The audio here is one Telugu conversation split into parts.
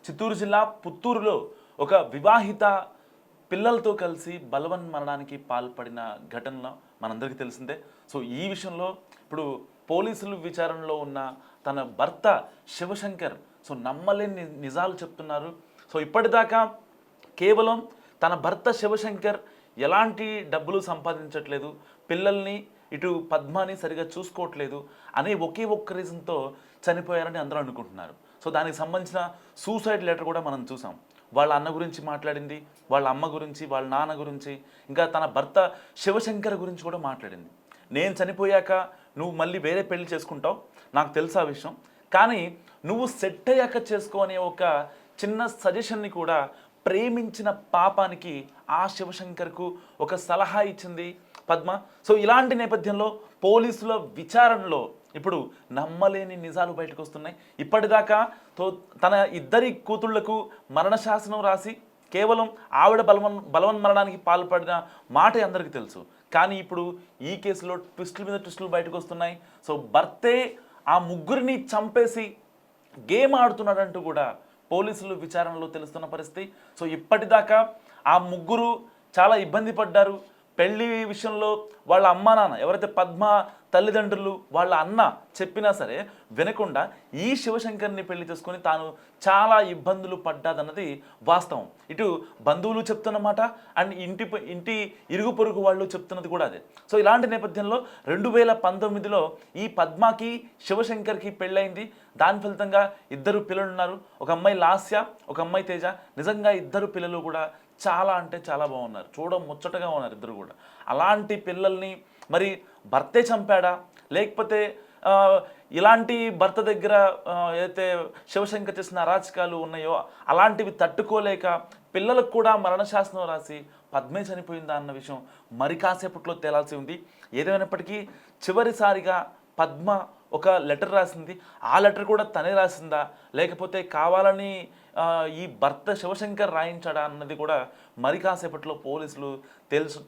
చిత్తూరు జిల్లా పుత్తూరులో ఒక వివాహిత పిల్లలతో కలిసి బలవన్మరణానికి పాల్పడిన ఘటన మనందరికీ తెలిసిందే. సో ఈ విషయంలో ఇప్పుడు పోలీసులు విచారణలో ఉన్న తన భర్త శివశంకర్ నమ్మలేని నిజాలు చెప్తున్నారు. సో ఇప్పటిదాకా కేవలం తన భర్త శివశంకర్ ఎలాంటి డబ్బులు సంపాదించట్లేదు, పిల్లల్ని ఇటు పద్మాని సరిగా చూసుకోవట్లేదు అనే ఒకే ఒక్క రీజన్తో చనిపోయారని అందరూ అనుకుంటున్నారు. సో దానికి సంబంధించిన సూసైడ్ లెటర్ కూడా మనం చూసాం. వాళ్ళ అన్న గురించి మాట్లాడింది, వాళ్ళ అమ్మ గురించి, వాళ్ళ నాన్న గురించి, ఇంకా తన భర్త శివశంకర్ గురించి కూడా మాట్లాడింది. నేను చనిపోయాక నువ్వు మళ్ళీ వేరే పెళ్లి చేసుకుంటావు, నాకు తెలుసు ఆ విషయం, కానీ నువ్వు సెట్ అయ్యాక చేసుకో అనే ఒక చిన్న సజెషన్ని కూడా ప్రేమించిన పాపానికి ఆ శివశంకర్కు ఒక సలహా ఇచ్చింది పద్మ. సో ఇలాంటి నేపథ్యంలో పోలీసుల విచారణలో ఇప్పుడు నమ్మలేని నిజాలు బయటకు వస్తున్నాయి. ఇప్పటిదాకా తన ఇద్దరి కూతుళ్లకు మరణశాసనం రాసి కేవలం ఆవిడ బలవన్మరణానికి పాల్పడిన మాట అందరికీ తెలుసు. కానీ ఇప్పుడు ఈ కేసులో ట్విస్టుల మీద ట్విస్టులు బయటకు వస్తున్నాయి. సో భర్తే ఆ ముగ్గురిని చంపేసి గేమ్ ఆడుతున్నాడంటూ కూడా పోలీసులు విచారణలో తెలుస్తున్న పరిస్థితి. సో ఇప్పటిదాకా ఆ ముగ్గురు చాలా ఇబ్బంది పడ్డారు. పెళ్లి విషయంలో వాళ్ళ అమ్మా నాన్న ఎవరైతే పద్మ తల్లిదండ్రులు వాళ్ళ అన్న చెప్పినా సరే వినకుండా ఈ శివశంకర్ని పెళ్లి చేసుకొని తాను చాలా ఇబ్బందులు పడ్డాదన్నది వాస్తవం. ఇటు బంధువులు చెప్తున్నమాట అండ్ ఇంటి ఇరుగు పొరుగు వాళ్ళు చెప్తున్నది కూడా అదే. సో ఇలాంటి నేపథ్యంలో 2019లో ఈ పద్మకి శివశంకర్కి పెళ్ళయింది. దాని ఫలితంగా ఇద్దరు పిల్లలు ఉన్నారు. ఒక అమ్మాయి లాస్య, ఒక అమ్మాయి తేజ. నిజంగా ఇద్దరు పిల్లలు కూడా చాలా అంటే చాలా బాగున్నారు, చూడ ముచ్చటగా ఉన్నారు ఇద్దరు కూడా. అలాంటి పిల్లల్ని మరి భర్తే చంపాడా, లేకపోతే ఇలాంటి భర్త దగ్గర ఏదైతే శివశంకర్ చేసిన అరాచకాలు ఉన్నాయో అలాంటివి తట్టుకోలేక పిల్లలకు కూడా మరణశాసనం రాసి పద్మే చనిపోయిందా అన్న విషయం మరి కాసేపట్లో తేలాల్సి ఉంది. ఏదేమైనప్పటికీ చివరిసారిగా పద్మ ఒక లెటర్ రాసింది. ఆ లెటర్ కూడా తనే రాసిందా, లేకపోతే కావాలని ఈ భర్త శివశంకర్ రాయించాడా అన్నది కూడా మరి కాసేపట్లో పోలీసులు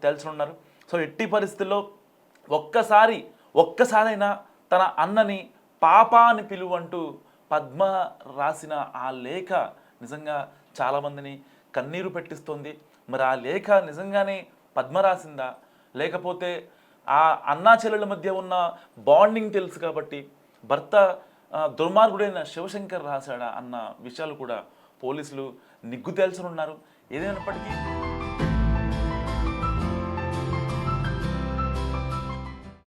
తెలుసున్నారు. సో ఎట్టి పరిస్థితుల్లో ఒక్కసారైనా తన అన్నని పాప అని పిలువంటూ పద్మ రాసిన ఆ లేఖ నిజంగా చాలామందిని కన్నీరు పెట్టిస్తుంది. మరి ఆ లేఖ నిజంగానే పద్మ రాసిందా, లేకపోతే ఆ అన్నా చెల్లెల మధ్య ఉన్న బాండింగ్ తెలుసు కాబట్టి భర్త దుర్మార్గుడైన శివశంకర్ రాశాడా అన్న విషయాలు కూడా పోలీసులు నిగ్గు తేల్చనున్నారు. ఏదైనప్పటికీ